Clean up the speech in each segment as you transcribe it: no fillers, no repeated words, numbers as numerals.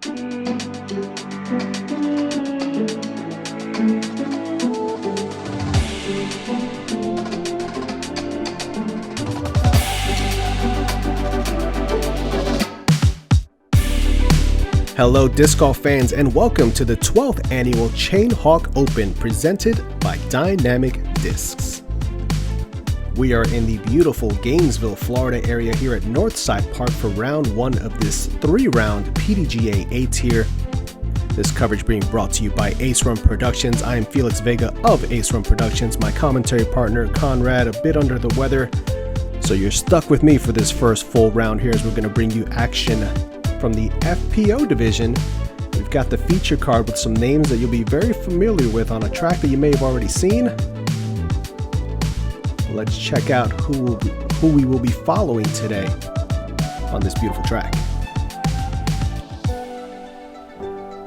Hello disc golf fans and welcome to the 12th annual Chain Hawk Open presented by Dynamic Discs. We are in the beautiful Gainesville, Florida area here at Northside Park for round one of this 3-round PDGA A-Tier. This coverage being brought to you by Run Productions. I am Felix Vega of Run Productions. My commentary partner Conrad a bit under the weather, so you're stuck with me for this first full round here as we're going to bring you action from the FPO division. We've got the feature card with some names that you'll be very familiar with on a track that you may have already seen. Let's check out who we will be following today on this beautiful track.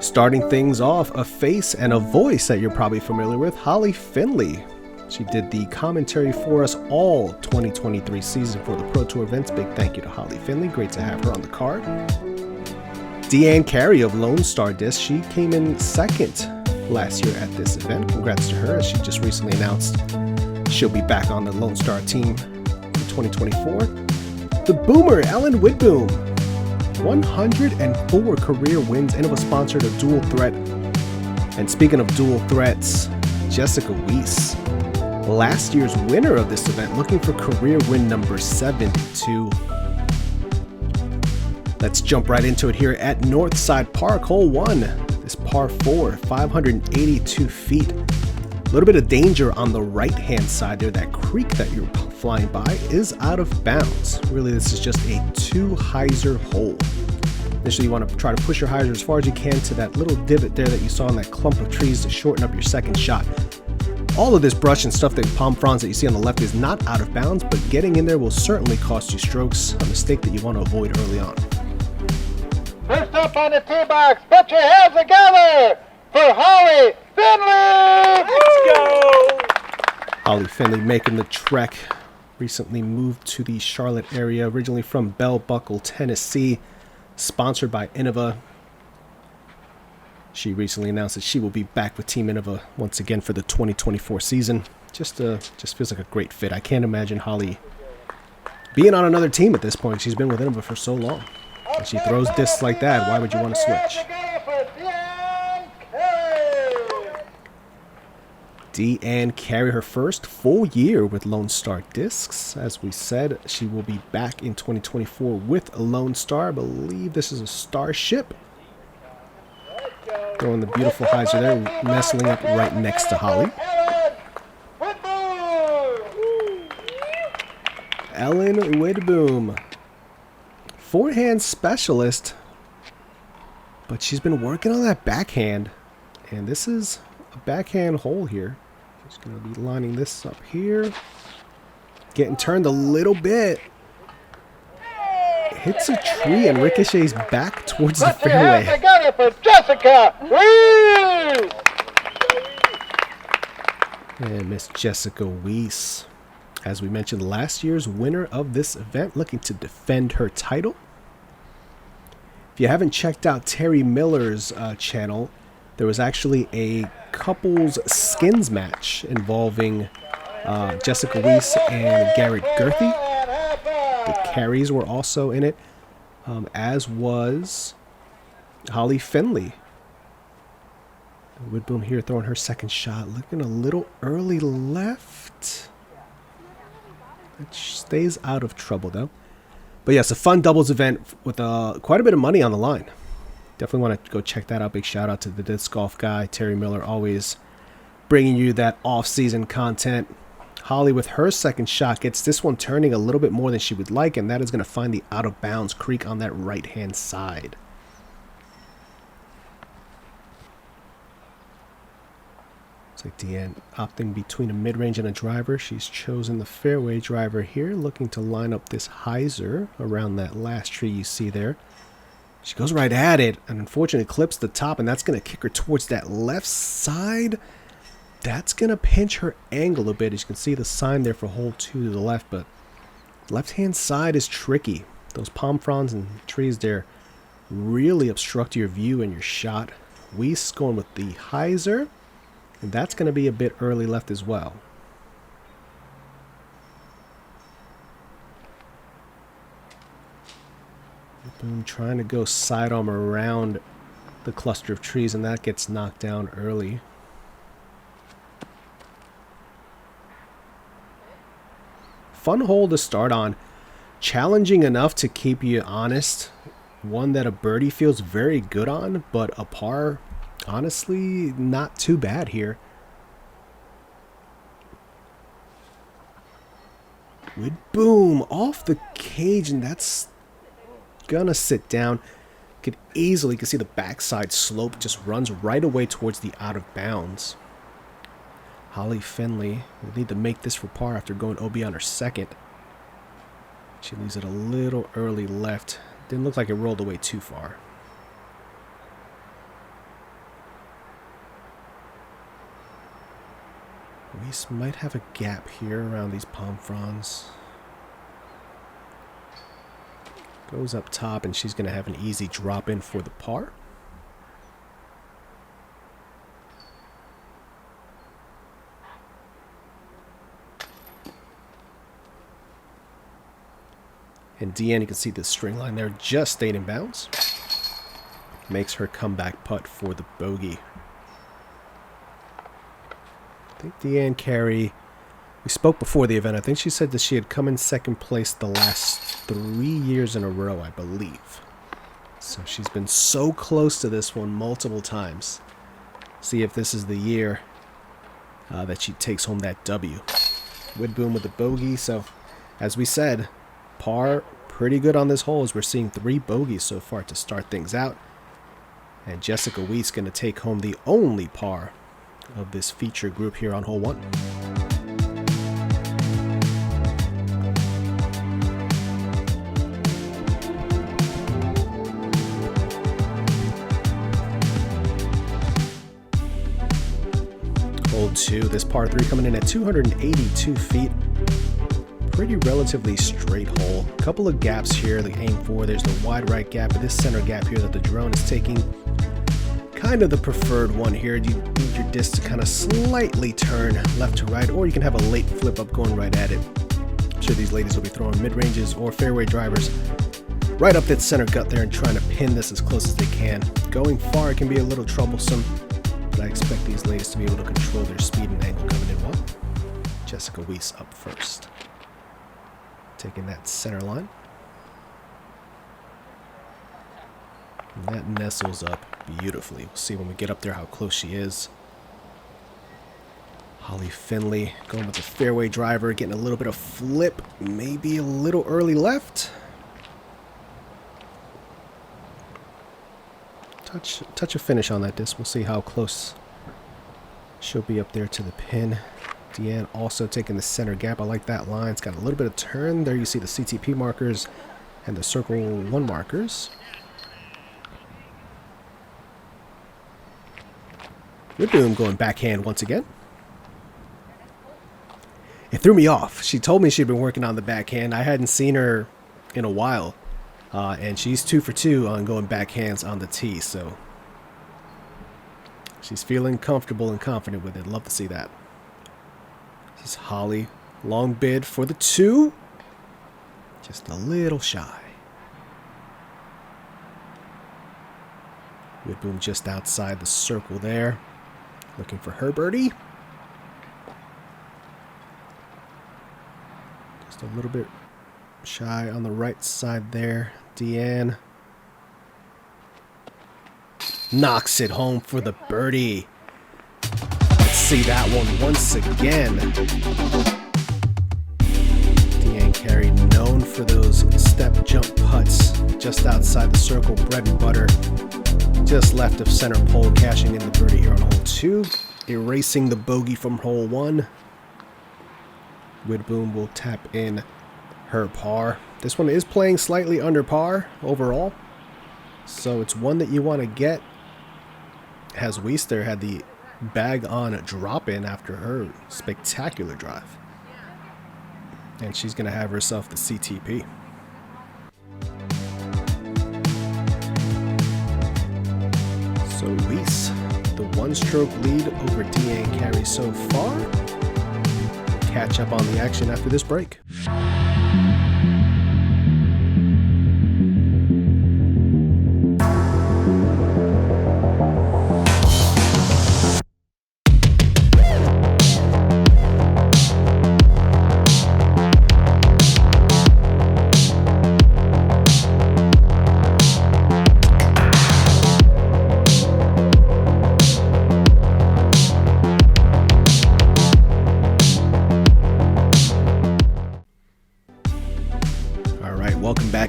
Starting things off, a face and a voice that you're probably familiar with, Holly Finley. She did the commentary for us all 2023 season for the Pro Tour events. Big thank you to Holly Finley. Great to have her on the card. Deann Carey of Lone Star Disc. She came in second last year at this event. Congrats to her, as she just recently announced she'll be back on the Lone Star team for 2024. The Boomer, Ellen Widboom. 104 career wins and was sponsored a dual threat. And speaking of dual threats, Jessica Weese, last year's winner of this event, looking for career win number 72. Let's jump right into it here at Northside Park, hole 1. This par 4, 582 feet. A little bit of danger on the right-hand side there. That creek that you're flying by is out of bounds. Really, this is just a 2-hyzer hole. Initially, you want to try to push your hyzer as far as you can to that little divot there that you saw in that clump of trees to shorten up your second shot. All of this brush and stuff, that palm fronds that you see on the left, is not out of bounds, but getting in there will certainly cost you strokes, a mistake that you want to avoid early on. First up on the tee box, put your hands together for Holly Finley! Let's go! Holly Finley making the trek. Recently moved to the Charlotte area, originally from Bell Buckle, Tennessee, sponsored by Innova. She recently announced that she will be back with Team Innova once again for the 2024 season. Just feels like a great fit. I can't imagine Holly being on another team at this point. She's been with Innova for so long. And she throws discs like that, why would you want to switch? Deann Carey, her first full year with Lone Star Discs. As we said, she will be back in 2024 with a Lone Star. I believe this is a Starship. Throwing the beautiful hyzer there, nestling up right next to Holly. Ellen Widboom. Forehand specialist, but she's been working on that backhand, and this is a backhand hole here. Just going to be lining this up here, getting turned a little bit, hits a tree and ricochets back towards the fairway. Together for Jessica Weese! And Miss Jessica Weese, as we mentioned, last year's winner of this event, looking to defend her title. If you haven't checked out Terry Miller's channel, there was actually a couples skins match involving Jessica Weese and Garrett Gerthy. The Careys were also in it, as was Holly Finley. Widboom here throwing her second shot, looking a little early left. It stays out of trouble though. But yes, a fun doubles event with quite a bit of money on the line. Definitely want to go check that out. Big shout out to the disc golf guy, Terry Miller, always bringing you that off-season content. Holly with her second shot gets this one turning a little bit more than she would like, and that is going to find the out-of-bounds creek on that right-hand side. Looks like Deann opting between a mid-range and a driver. She's chosen the fairway driver here, looking to line up this hyzer around that last tree you see there. She goes right at it and unfortunately clips the top, and that's going to kick her towards that left side. That's going to pinch her angle a bit. As you can see the sign there for hole 2 to the left, but left-hand side is tricky. Those palm fronds and trees there really obstruct your view and your shot. Weese going with the hyzer, and that's going to be a bit early left as well. Boom, trying to go sidearm around the cluster of trees, and that gets knocked down early. Fun hole to start on. Challenging enough to keep you honest. One that a birdie feels very good on, but a par, honestly, not too bad here. Widboom off the cage, and that's gonna sit down. Could easily, you can see the backside slope just runs right away towards the out of bounds. Holly Finley will need to make this for par after going OB on her second. She leaves it a little early left. Didn't look like it rolled away too far. Weese might have a gap here around these palm fronds. Goes up top, and she's going to have an easy drop in for the par. And Deann, you can see the string line there just stayed in bounds. Makes her comeback putt for the bogey. I think Deann Carey, we spoke before the event. I think she said that she had come in second place the last 3 years in a row, I believe. So she's been so close to this one multiple times. See if this is the year that she takes home that W. Widboom with the bogey. So, as we said, par pretty good on this hole as we're seeing 3 bogeys so far to start things out. And Jessica Weese going to take home the only par of this feature group here on hole 1. Hole 2, this par 3 coming in at 282 feet. Pretty relatively straight hole. Couple of gaps here to aim for. There's the wide right gap, but this center gap here that the drone is taking. Kind of the preferred one here. You need your disc to kind of slightly turn left to right, or you can have a late flip up going right at it. I'm sure these ladies will be throwing mid-ranges or fairway drivers right up that center gut there and trying to pin this as close as they can. Going far, it can be a little troublesome, but I expect these ladies to be able to control their speed and angle coming in well. Jessica Weese up first. Taking that center line. And that nestles up beautifully. We'll see when we get up there how close she is. Holly Finley going with the fairway driver, getting a little bit of flip, maybe a little early left. Touch of finish on that disc. We'll see how close she'll be up there to the pin. Deann also taking the center gap. I like that line. It's got a little bit of turn. There you see the CTP markers and the circle 1 markers. Widboom going backhand once again. It threw me off. She told me she'd been working on the backhand. I hadn't seen her in a while. And she's 2 for 2 on going backhands on the tee. So she's feeling comfortable and confident with it. Love to see that. This is Holly. Long bid for the 2. Just a little shy. Widboom just outside the circle there. Looking for her birdie. Just a little bit shy on the right side there. Deann knocks it home for the birdie. Let's see that one once again. Deann Carey, known for those step jump putts just outside the circle, bread and butter. Just left of center pole, cashing in the birdie here on hole 2, erasing the bogey from hole 1. Widboom will tap in her par. This one is playing slightly under par overall, so it's one that you want to get. Has Weese there had the bag on a drop in after her spectacular drive, and she's going to have herself the CTP. So Weese, the one-stroke lead over Deann Carey so far. We'll catch up on the action after this break.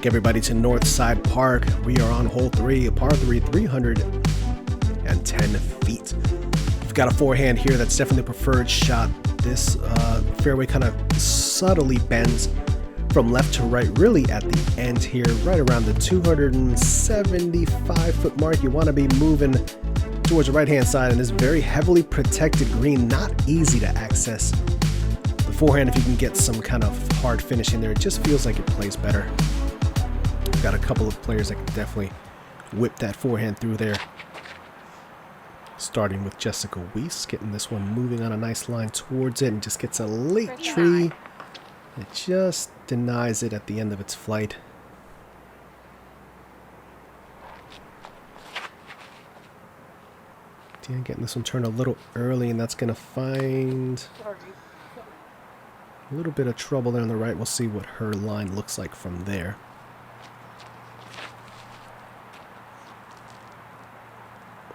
Everybody to Northside Park. We are on hole 3, a par 3, 310 feet. We've got a forehand here that's definitely the preferred shot. This fairway kind of subtly bends from left to right, really at the end here, right around the 275 foot mark. You want to be moving towards the right hand side, and this very heavily protected green, not easy to access. The forehand, if you can get some kind of hard finish in there, it just feels like it plays better. Got a couple of players that can definitely whip that forehand through there. Starting with Jessica Weese, getting this one moving on a nice line towards it, and just gets a late tree. It just denies it at the end of its flight. Deann getting this one turned a little early, and that's going to find a little bit of trouble there on the right. We'll see what her line looks like from there.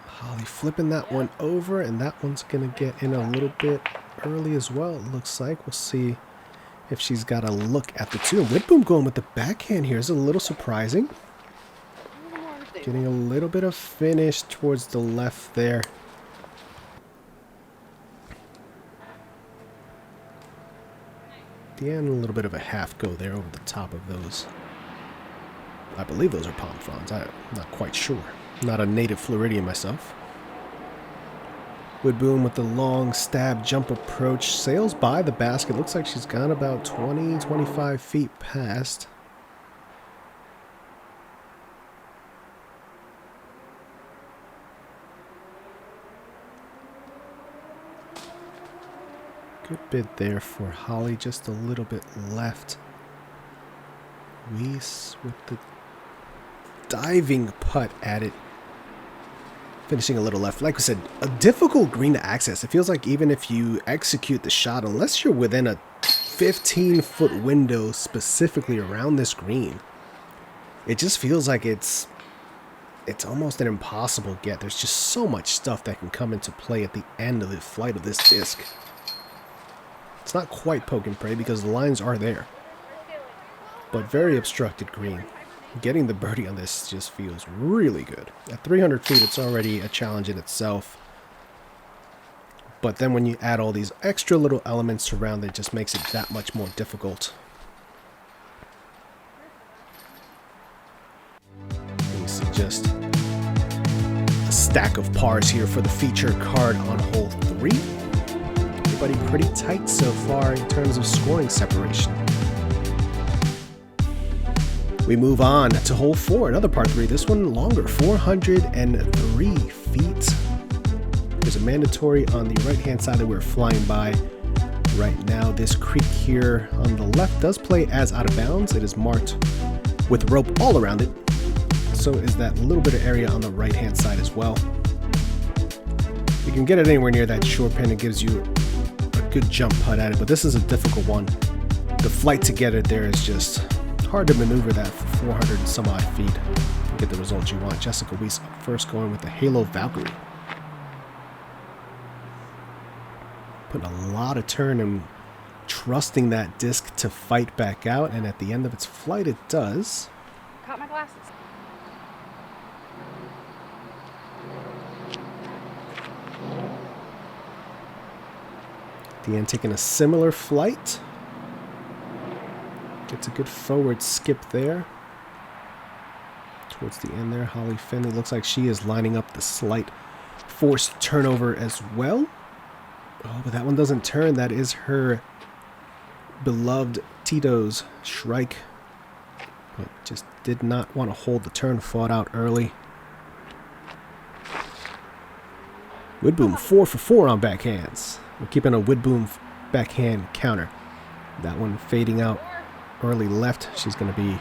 Holly flipping that one over, and that one's going to get in a little bit early as well, it looks like. We'll see if she's got a look at the two. And Widboom going with the backhand here is a little surprising. Getting a little bit of finish towards the left there. Deann, a little bit of a half go there over the top of those. I believe those are palm fronds. I'm not quite sure. Not a native Floridian myself. Widboom with the long stab jump approach. Sails by the basket. Looks like she's gone about 20-25 feet past. Good bid there for Holly. Just a little bit left. Weese with the diving putt at it. Finishing a little left. Like I said, a difficult green to access. It feels like even if you execute the shot, unless you're within a 15-foot window specifically around this green, it just feels like it's almost an impossible get. There's just so much stuff that can come into play at the end of the flight of this disc. It's not quite poke and pray because the lines are there, but very obstructed green. Getting the birdie on this just feels really good. At 300 feet, it's already a challenge in itself. But then when you add all these extra little elements around it, just makes it that much more difficult. You see just a stack of pars here for the feature card on hole 3. Everybody pretty tight so far in terms of scoring separation. We move on to hole 4, another par 3. This one longer, 403 feet. There's a mandatory on the right-hand side that we're flying by right now. This creek here on the left does play as out of bounds. It is marked with rope all around it. So is that little bit of area on the right-hand side as well. You can get it anywhere near that short pin. It gives you a good jump putt at it, but this is a difficult one. The flight to get it there is just hard to maneuver that for 400 and some odd feet to get the results you want. Jessica Weese up first, going with the Halo Valkyrie. Putting a lot of turn and trusting that disc to fight back out, and at the end of its flight it does. Caught my glasses. Deann taking a similar flight. Gets a good forward skip there. Towards the end there, Holly Finley looks like she is lining up the slight forced turnover as well. Oh, but that one doesn't turn. That is her beloved Tito's Shrike. But just did not want to hold the turn, fought out early. Widboom 4 for 4 on backhands. We're keeping a Widboom backhand counter. That one fading out early left. She's going to be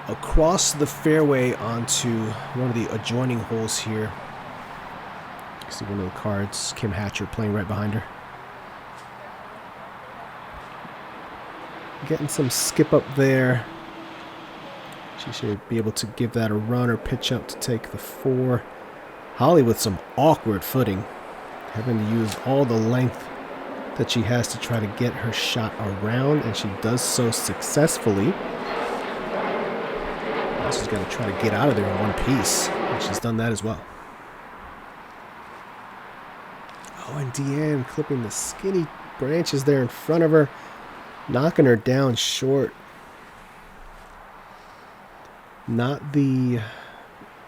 across the fairway onto one of the adjoining holes here. See one of the cards, Kim Hatcher playing right behind her. Getting some skip up there. She should be able to give that a run or pitch up to take the 4. Holly with some awkward footing, having to use all the length that she has to try to get her shot around, and she does so successfully. Now she's got to try to get out of there in one piece, and she's done that as well. Oh, and Deann clipping the skinny branches there in front of her, knocking her down short. Not the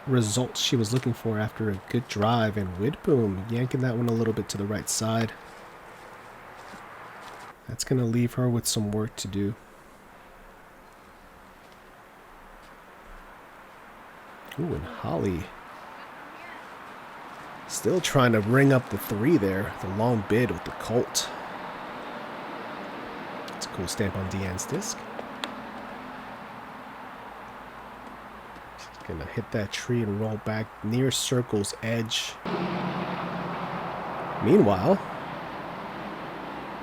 results she was looking for after a good drive, and Widboom yanking that one a little bit to the right side. That's going to leave her with some work to do. Ooh, and Holly still trying to ring up the 3 there. The long bid with the Colt. It's a cool stamp on Deann's disc. She's going to hit that tree and roll back near circle's edge. Meanwhile,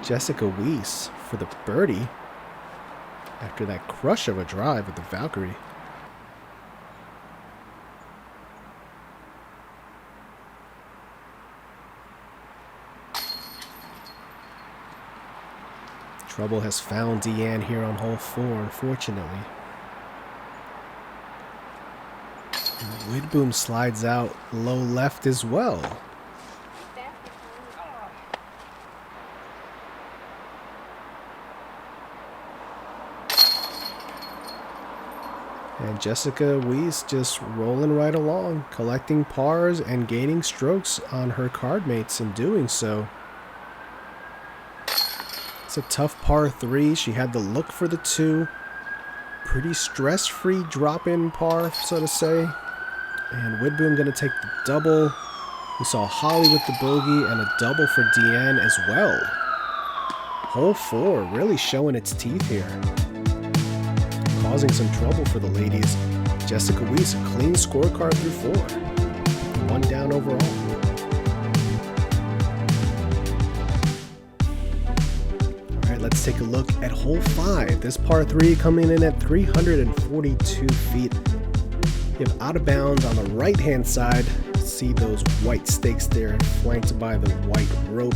Jessica Weese for the birdie after that crush of a drive with the Valkyrie. Trouble has found Deann here on hole 4, unfortunately. And Widboom slides out low left as well. And Jessica Weese just rolling right along, collecting pars and gaining strokes on her card mates in doing so. It's a tough par 3. She had the look for the 2. Pretty stress-free drop-in par, so to say. And Widboom going to take the double. We saw Holly with the bogey and a double for Deann as well. Hole 4 really showing its teeth here. Causing some trouble for the ladies. Jessica Weese, a clean scorecard through 4. 1 down overall. Let's take a look at hole 5. This par 3 coming in at 342 feet. You have out of bounds on the right hand side. See those white stakes there flanked by the white rope.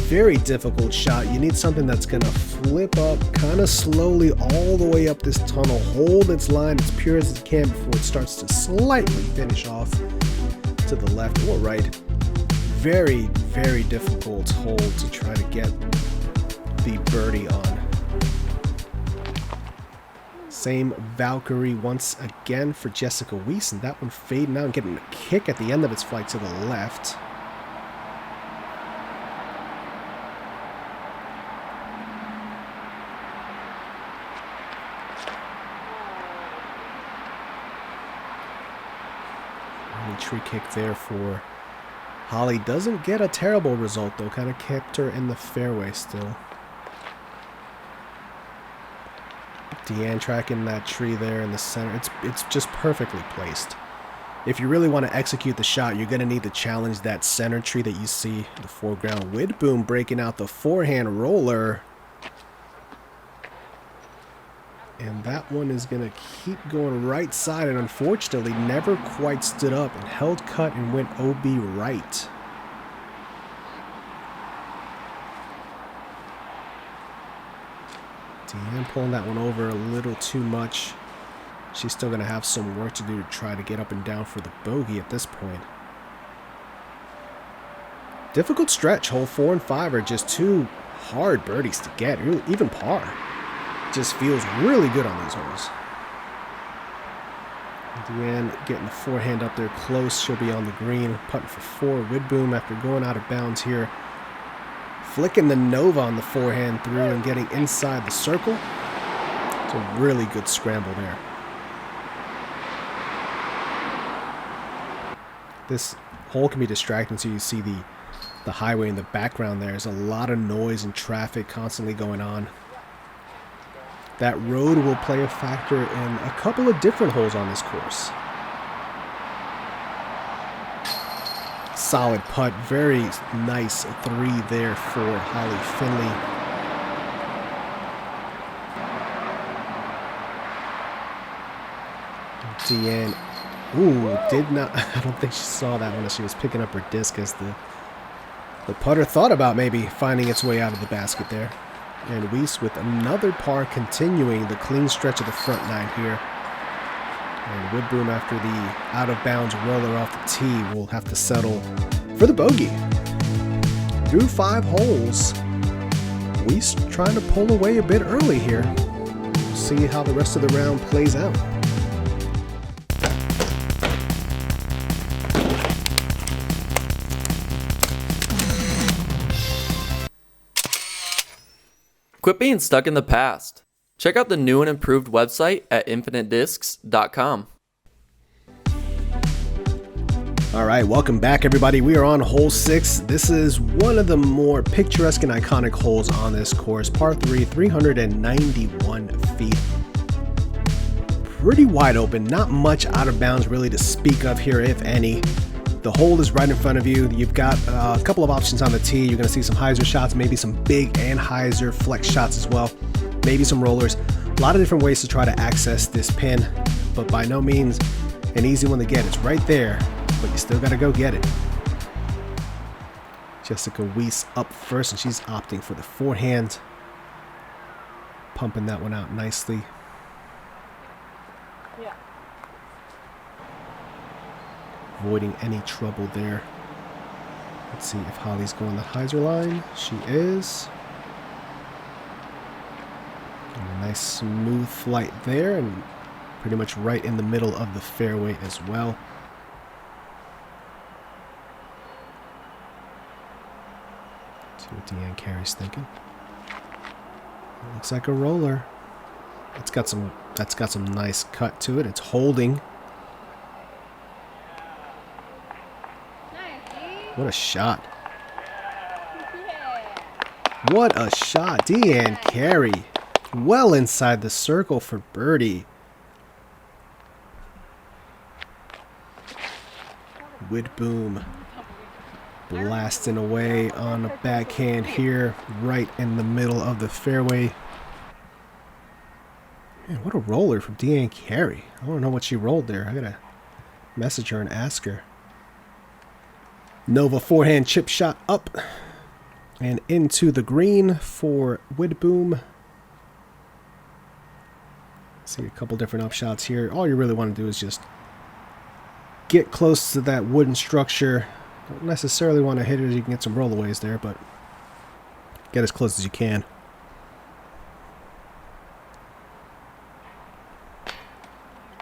Very difficult shot. You need something that's going to flip up kind of slowly all the way up this tunnel. Hold its line as pure as it can before it starts to slightly finish off to the left or right. Very, very difficult hole to try to get the birdie on. Same Valkyrie once again for Jessica Weese, and that one fading out and getting a kick at the end of its flight to the left. Early tree kick there for Holly. Doesn't get a terrible result though, kind of kept her in the fairway still. Deann tracking that tree there in the center. It's just perfectly placed. If you really want to execute the shot, you're going to need to challenge that center tree that you see in the foreground. Widboom breaking out the forehand roller. And that one is going to keep going right side, and unfortunately never quite stood up and held cut and went OB right. Deann pulling that one over a little too much. She's still going to have some work to do to try to get up and down for the bogey at this point. Difficult stretch. Hole 4 and 5 are just 2 hard birdies to get. Even par just feels really good on these holes. Deann getting the forehand up there close. She'll be on the green. Putting for 4. Widboom after going out of bounds here. Flicking the Nova on the forehand through and getting inside the circle. It's a really good scramble there. This hole can be distracting, so you see the highway in the background there. There's a lot of noise and traffic constantly going on. That road will play a factor in a couple of different holes on this course. Solid putt, very nice 3 there for Holly Finley. Deann, did not, I don't think she saw that one as she was picking up her disc, as the putter thought about maybe finding its way out of the basket there. And Weese with another par, continuing the clean stretch of the front 9 here. And Widboom, after the out-of-bounds roller off the tee, will have to settle for the bogey. Through 5 holes, Weese trying to pull away a bit early here. We'll see how the rest of the round plays out. Quit being stuck in the past. Check out the new and improved website at infinitediscs.com. All right, welcome back, everybody. We are on hole 6. This is one of the more picturesque and iconic holes on this course. Par 3, 391 feet. Pretty wide open. Not much out of bounds really to speak of here, if any. The hole is right in front of you. You've got a couple of options on the tee. You're going to see some hyzer shots, maybe some big and hyzer flex shots as well. Maybe some rollers. A lot of different ways to try to access this pin, but by no means an easy one to get. It's right there, but you still got to go get it. Jessica Weese up first, and she's opting for the forehand. Pumping that one out nicely. Yeah. Avoiding any trouble there. Let's see if Holly's going the hyzer line. She is. And a nice smooth flight there, and pretty much right in the middle of the fairway as well. See what Deann Carey's thinking. It looks like a roller. That's got some nice cut to it. It's holding. What a shot. What a shot. Deann Carey. Well inside the circle for birdie. Widboom blasting away on the backhand here, right in the middle of the fairway. Man, what a roller from Deann Carey. I don't know what she rolled there. I gotta message her and ask her. Nova forehand chip shot up and into the green for Widboom. See a couple different up shots here. All you really want to do is just get close to that wooden structure. Don't necessarily want to hit it as you can get some rollaways there, but get as close as you can.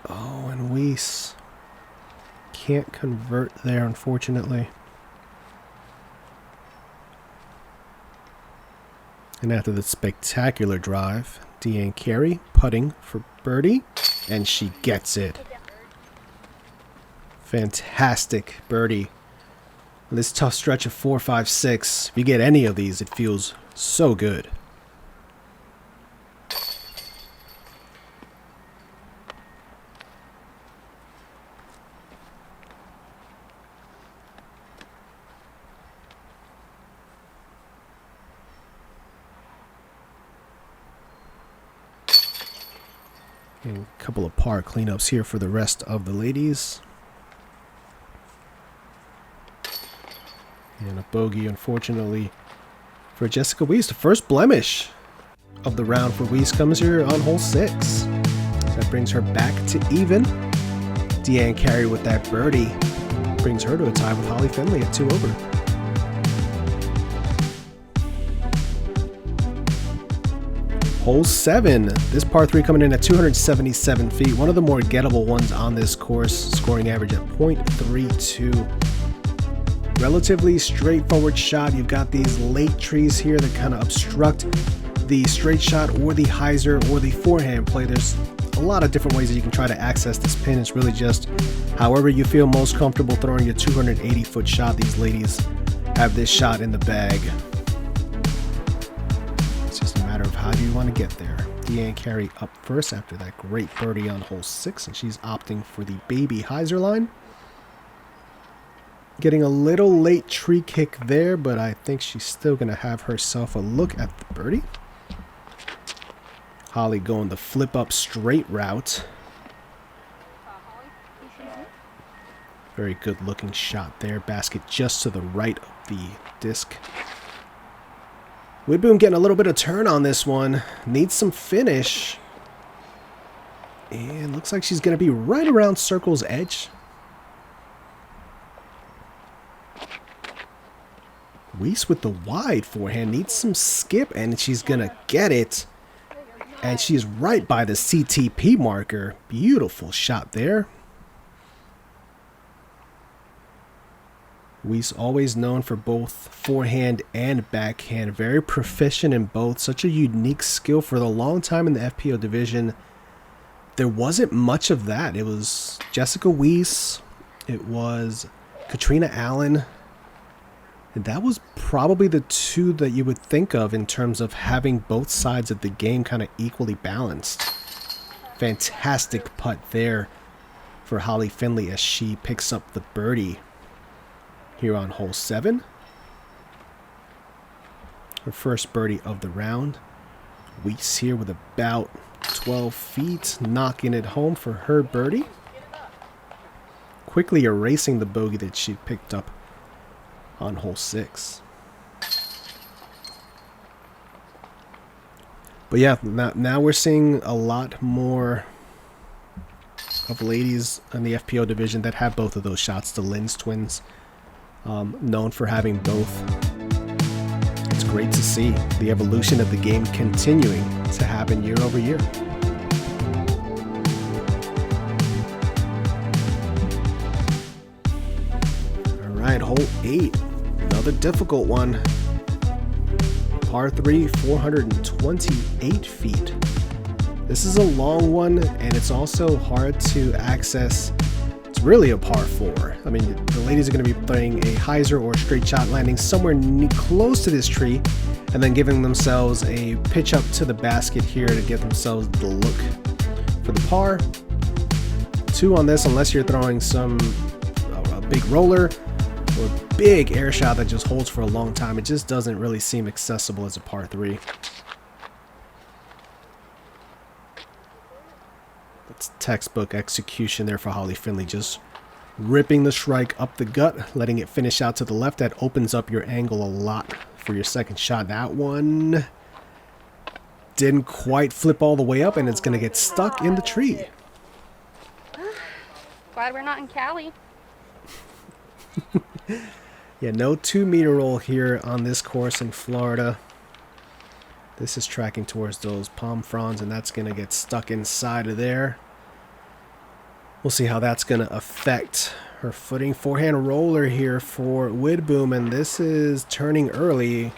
Oh, and Weese can't convert there, unfortunately. And after the spectacular drive, Deann Carey putting for birdie, and she gets it. Fantastic birdie. On this tough stretch of 4, 5, 6, if you get any of these, it feels so good. And a couple of par cleanups here for the rest of the ladies. And a bogey, unfortunately, for Jessica Weese. The first blemish of the round for Weese comes here on hole 6. That brings her back to even. Deann Carey with that birdie brings her to a tie with Holly Finley at 2 over. Hole 7. This par 3 coming in at 277 feet. One of the more gettable ones on this course. Scoring average at .32. Relatively straightforward shot. You've got these late trees here that kind of obstruct the straight shot or the hyzer or the forehand play. There's a lot of different ways that you can try to access this pin. It's really just however you feel most comfortable throwing your 280-foot shot. These ladies have this shot in the bag. It's just a matter of how do you want to get there. Deann Carey up first after that great birdie on hole 6, and she's opting for the baby hyzer line. Getting a little late tree kick there, but I think she's still going to have herself a look at the birdie. Holly going the flip up straight route. Very good looking shot there. Basket just to the right of the disc. Widboom getting a little bit of turn on this one. Needs some finish. And looks like she's going to be right around circle's edge. Weese with the wide forehand. Needs some skip, and she's going to get it. And she's right by the CTP marker. Beautiful shot there. Weese always known for both forehand and backhand. Very proficient in both. Such a unique skill. For the long time in the FPO division, there wasn't much of that. It was Jessica Weese. It was Katrina Allen. And that was probably the two that you would think of in terms of having both sides of the game kind of equally balanced. Fantastic putt there for Holly Finley as she picks up the birdie here on hole 7. Her first birdie of the round. Weese here with about 12 feet, knocking it home for her birdie. Quickly erasing the bogey that she picked up on hole 6. But yeah, now we're seeing a lot more of ladies in the FPO division that have both of those shots. The Linz twins, known for having both. It's great to see the evolution of the game continuing to happen year over year. Alright, hole 8. Another difficult one. Par 3, 428 feet. This is a long one, and it's also hard to access. It's really a par 4. I mean, the ladies are going to be playing a hyzer or a straight shot, landing somewhere close to this tree, and then giving themselves a pitch up to the basket here to get themselves the look for the par. 2 on this, unless you're throwing a big roller or big air shot that just holds for a long time. It just doesn't really seem accessible as a par 3. That's textbook execution there for Holly Finley, just ripping the strike up the gut, letting it finish out to the left. That opens up your angle a lot for your second shot. That one didn't quite flip all the way up, and it's going to get stuck in the tree. Glad we're not in Cali. Yeah, no 2-meter roll here on this course in Florida. This is tracking towards those palm fronds, and that's going to get stuck inside of there. We'll see how that's going to affect her footing. Forehand roller here for Widboom, and this is turning early.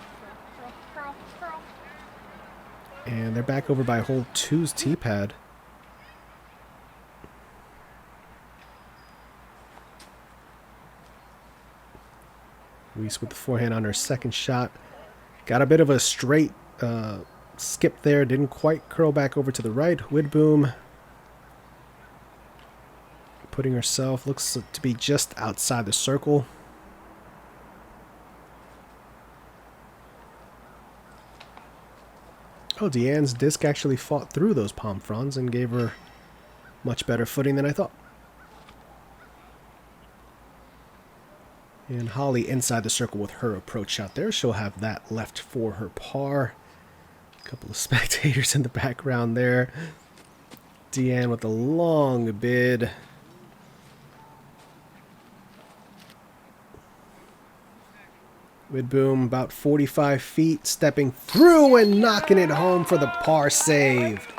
And they're back over by hole 2's tee pad. Weese with the forehand on her second shot. Got a bit of a straight skip there. Didn't quite curl back over to the right. Widboom putting herself, looks to be just outside the circle. Oh, Deann's disc actually fought through those palm fronds and gave her much better footing than I thought. And Holly inside the circle with her approach shot there. She'll have that left for her par. A couple of spectators in the background there. Deann with a long bid. Widboom about 45 feet, stepping through and knocking it home for the par saved.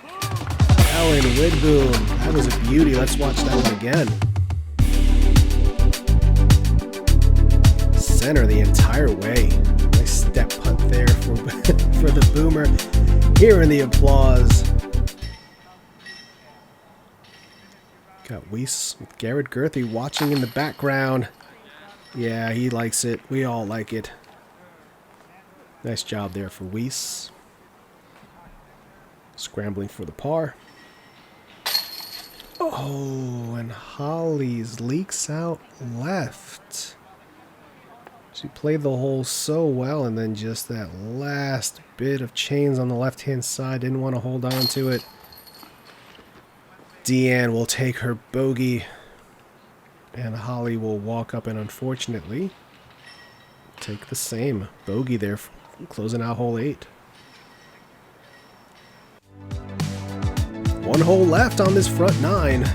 Ellen Widboom, that was a beauty. Let's watch that one again. Center the entire way. Nice step putt there for the boomer. Hearing the applause. Got Weese with Garrett Gerthy watching in the background. Yeah, he likes it. We all like it. Nice job there for Weese. Scrambling for the par. Oh, and Holly's leaks out left. She played the hole so well, and then just that last bit of chains on the left-hand side. Didn't want to hold on to it. Deann will take her bogey, and Holly will walk up and unfortunately take the same bogey there, closing out hole 8. One hole left on this front 9.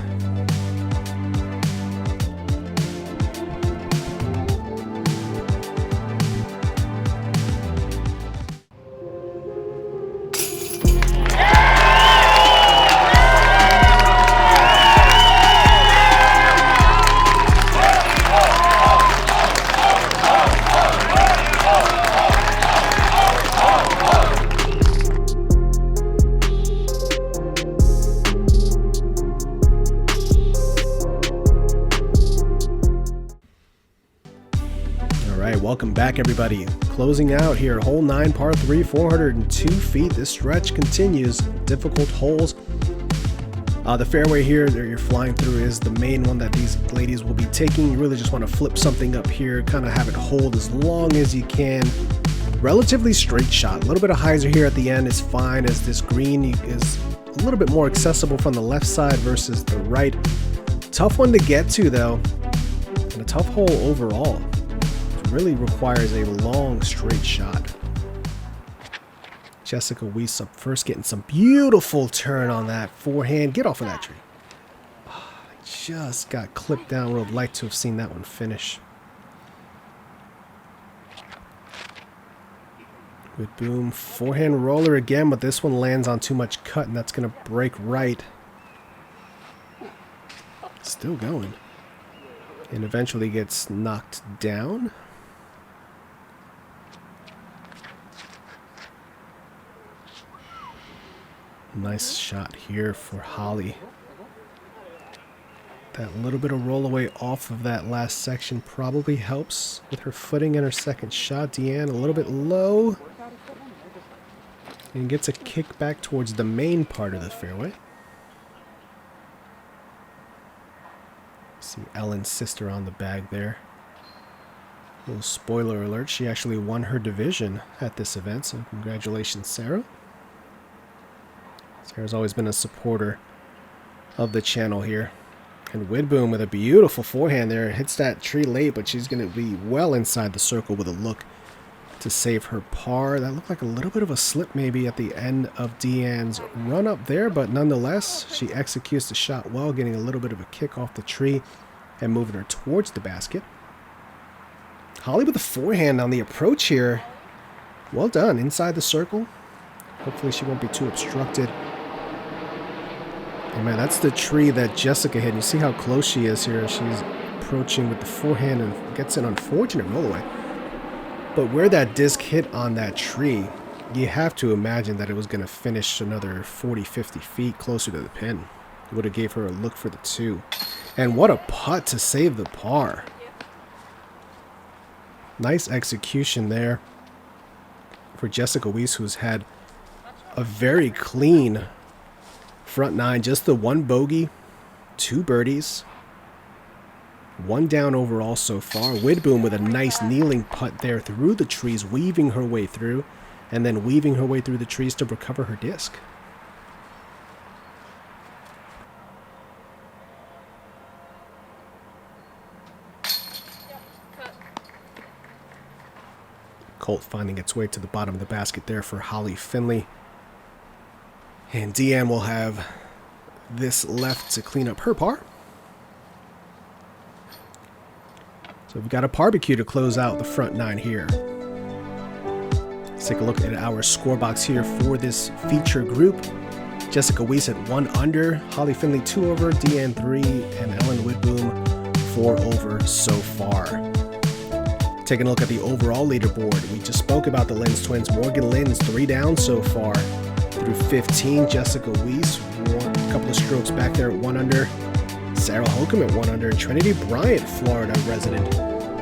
Welcome back, everybody. Closing out here, hole 9, par 3, 402 feet. This stretch continues. Difficult holes. The fairway here that you're flying through is the main one that these ladies will be taking. You really just want to flip something up here, kind of have it hold as long as you can. Relatively straight shot. A little bit of hyzer here at the end is fine, as this green is a little bit more accessible from the left side versus the right. Tough one to get to, though, and a tough hole overall. Really requires a long straight shot. Jessica Weese up first, getting some beautiful turn on that forehand. Get off of that tree. Oh, just got clipped down. Would have liked to have seen that one finish. Widboom, forehand roller again, but this one lands on too much cut, and that's going to break right. Still going. And eventually gets knocked down. Nice shot here for Holly. That little bit of roll away off of that last section probably helps with her footing in her second shot. Deann a little bit low. And gets a kick back towards the main part of the fairway. See Ellen's sister on the bag there. Little spoiler alert, she actually won her division at this event, so congratulations, Sarah. Sarah's always been a supporter of the channel here. And Widboom with a beautiful forehand there. Hits that tree late, but she's going to be well inside the circle with a look to save her par. That looked like a little bit of a slip maybe at the end of Deann's run up there, but nonetheless, she executes the shot well, getting a little bit of a kick off the tree and moving her towards the basket. Holly with the forehand on the approach here. Well done, inside the circle. Hopefully she won't be too obstructed. Oh man, that's the tree that Jessica hit. You see how close she is here. She's approaching with the forehand and gets an unfortunate roll away. But where that disc hit on that tree, you have to imagine that it was going to finish another 40, 50 feet closer to the pin. It would have gave her a look for the 2. And what a putt to save the par. Nice execution there for Jessica Weese, who's had a very clean front 9, just the 1 bogey, 2 birdies, 1 down overall so far. Widboom with a nice kneeling putt there through the trees, weaving her way through, and then weaving her way through the trees to recover her disc. Colt finding its way to the bottom of the basket there for Holly Finley. And Deann will have this left to clean up her par. So we've got a barbecue to close out the front 9 here. Let's take a look at our score box here for this feature group. Jessica Weese at 1 under, Holly Finley 2 over, Deann 3, and Ellen Widboom 4 over so far. Taking a look at the overall leaderboard, we just spoke about the Lynn's twins. Morgan Lynn's 3 down so far through 15. Jessica Weese, a couple of strokes back there at 1 under. Sarah Holcomb at 100. Trinity Bryant, Florida resident,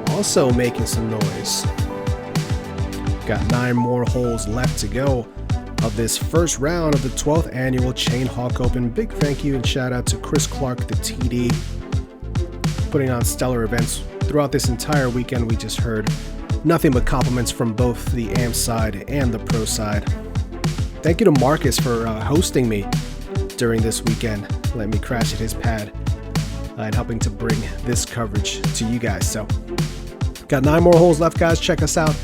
also making some noise. Got 9 more holes left to go of this first round of the 12th annual Chain Hawk Open. Big thank you and shout out to Chris Clark, the TD, putting on stellar events throughout this entire weekend. We just heard nothing but compliments from both the AMP side and the pro side. Thank you to Marcus for hosting me during this weekend, letting me crash at his pad and helping to bring this coverage to you guys. So, got 9 more holes left, guys. Check us out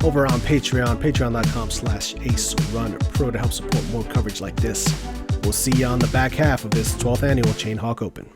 over on Patreon, patreon.com/AceRunPro to help support more coverage like this. We'll see you on the back half of this 12th annual Chain Hawk Open.